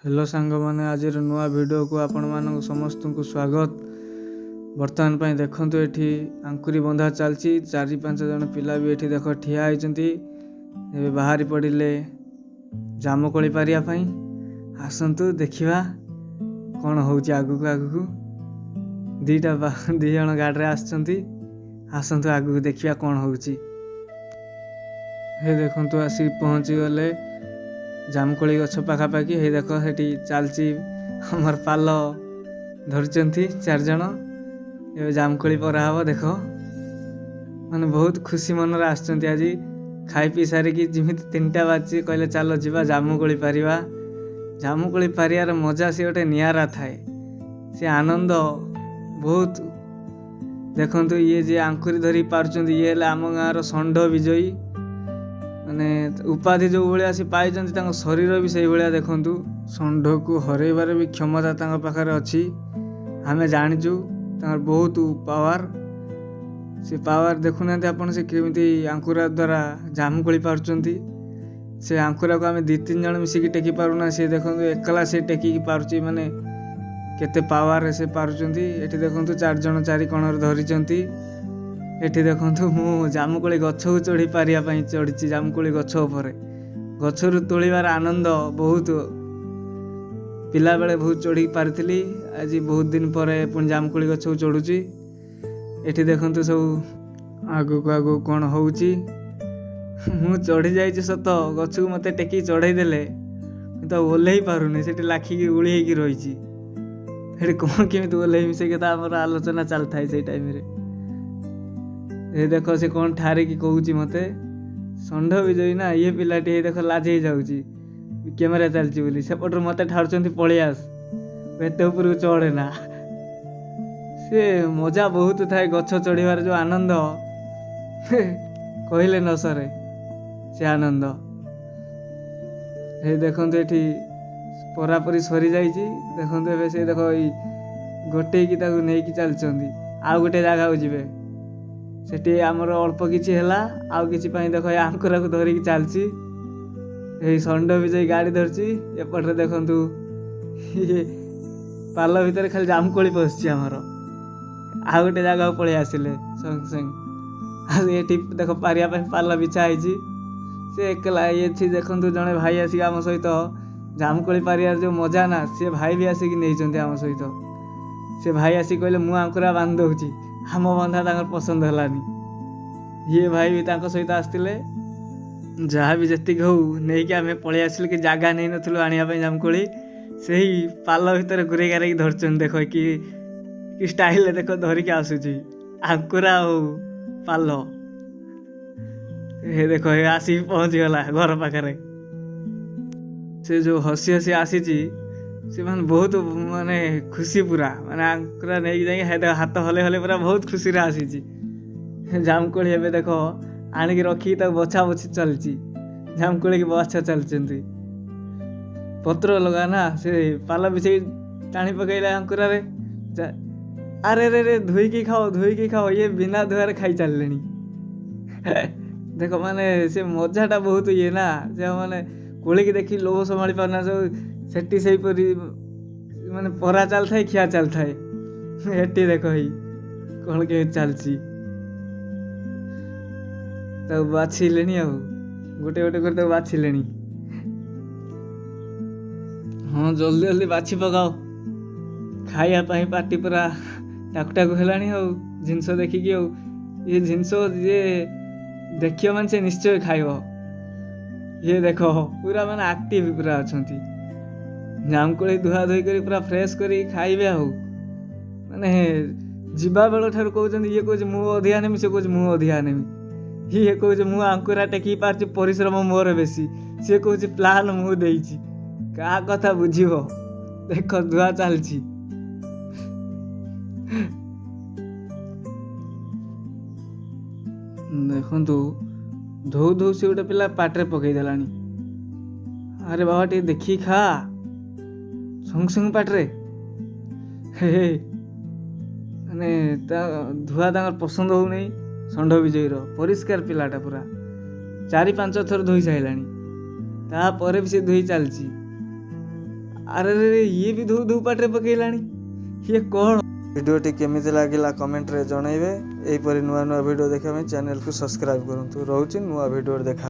Hello सांग मैंने आज नुआ वीडियो को आपण मान समस्त को स्वागत। बर्तमान पर देखु ये आंकुरी बंधा चलती 4-5 जन पिला भी ये देख ठिया होती बाहरी पड़े जामुकोली पारिया आसतु देखा कौन हो आगू आगू दीटा दी जन गाड़ी आसतु आगू देखा कौन हो देखु आसिक पहुँची गले जामुकोली गछ पाखापाखि हे देख सेठी चलती हमर पाल धरचंती 4 जन ये जामुकोली परा हम देख माने बहुत खुशी मन आसचंती आज खाई पी सारिकी जिमित 3टा बाजी कहले चलो जीवा जामुकोली पारिबा। जामुकोली पारियार मजा से गोटे नियारा थाए से आनंद बहुत देखंतु ये जे आंकुरी धरी पारुचंती ये आम गाँव षंढ विजयी माने उपाधि जो भाया सी पाई शरीर भी से भाया देखु षंढ को हरइबार भी क्षमता पाखे अच्छी आम जाचु बहुत पावर से पावर देखुना आपन से केमी आंकुरा द्वारा जामुकोली पारुचंती से आंकुरा को आम 2-3 जन मिसिकी टेकी पारुना सी देखो एकला से टेकी पारुची माने केते पावर से पारुचंती। एठी देखो 4 जन 4 कोण धरिचंती। एठी देखो मु जामुकोली गछ को चढ़ी पारिया चढ़ी जामुकोली गछ उपर गछरु तोलिबार आनंद बहुत पिला बेले बहुत चढ़ी पारी आज बहुत दिन पर पुणी जामुकोली गछ को चढ़ुची। एठी देखो सब आगु को आगु कौन हो मु चढ़ी जाइए सत गछ को मत टेकी चढ़ई देले तो ओल्हे पारुनी से लाखिकी उड़ी होगी रही कौन केमी ओल्हे से आमर आलोचना चलता है से टाइम ये देख से कौन ठारे कि कहूँ मत षंढ विजयी ना ये पिलाटी देख लाज जाऊँगी कैमेरा चलती बोली सेपटर मत ठारुंच पलि आस एत उपर चढ़े ना से मजा बहुत थाए गछ चढ़ार जो आनंद कहले न सरे से आनंद ये देखो ये परापरी सरी जा देखो से देख गोटे की चलती आउ गोटे जगह को जी सेठी आमर अल्प किछि हैला आउ किछि पई देखो आंकुरा को धरिकी चलची ए षंढ विजय गाड़ी धरची एपटे देखंतु पाल भितर खाली जामुकोली पसची आमर आउ गोटे जगह पळै आसिले संग संग आ एठी देखो पारिया पई पाल बिछा आइची से एकला ये थी देखंतु जने भाई आसी आम सहित जामुकोली पारिया जो मजा ना से भाई भी आसिकी नै चंती आम सहित से भाई आसी कहले मु आंकुरा बांध दउची आम बंधा तक पसंद है ये भाई भी सहित आसते जहाँ भी जी हो नहीं कि आम पलि आसिल कि जगह नहीं नथिलु आनिया जामुकोली से ही पाल भितर गुरे गारे धरचन देख कि स्टाइल देख धरिकी आसुची आंकुरा हो पाल ये देख आसी पहुँची गला घर पाखे से जो हसी हसी आसी से माने बहुत माने खुशी पूरा माने आंकुरा नहीं जाए हाथ हले हले पूरा बहुत खुशी रे आसी जामुकोली एबे देखो आनिक रखी बछा बछी चलती जामुकोली की बछा चलती पत्र लगा ना से पाल बिछे टाणी पकईला आंकुरा रे अरे रे रे धोईकी खाओ ये बिना धुआरे खाई चलले देखो माने से मजाटा बहुत ये ना जो माने कोली की देखी लोभ संभाली पारना सेठी से माने परा चल थाए खिया चल थाए हेटी देख ही कौन के चलची तो बाछिले आ गोटे गोटे कर बाछिले हाँ जल्दी जल्दी बाछी पकाओ खाइया पार्टी पूरा टाकटाक है जिनस देखिकी ये जिनस ये देखिए मान से निश्चय खाइब ये देख पूरा माने एक्टिव पूरा अच्छा जामुकोली धुआ धोई कर पूरा फ्रेश करी खाइबे आउ माने जीवा बेल ठार कहते ये कहे मु अधिका नेमी से कहे मु अधिका नेमी ये कहे मु आंकुरा टेकी पार्ची परिश्रम मोर बेसी सी कहे प्लान मु देइची का कथा बुझिबो देख धुआ चलची देखंतु धो धो से गोटे पिला पाटे पकई देलानी अरे बाबा टे देखी खा संग संग पाटे हे माने धुआ पसंद हो नहीं षंढ विजयीर परिष्कार पिलाटा पूरा 4-5 थर धोई साइलानी तापर भी से धोई चलची ଆରେ ରେ ଇଏ ବି ଧୂ ପାଟିରେ ପକେଇଲାଣି, ଇଏ କ'ଣ? ଭିଡ଼ିଓଟି କେମିତି ଲାଗିଲା କମେଣ୍ଟରେ ଜଣାଇବେ। ଏହିପରି ନୂଆ ନୂଆ ଭିଡ଼ିଓ ଦେଖିବା ପାଇଁ ଚ୍ୟାନେଲକୁ ସବସ୍କ୍ରାଇବ୍ କରନ୍ତୁ। ରହୁଛି, ନୂଆ ଭିଡ଼ିଓରେ ଦେଖା।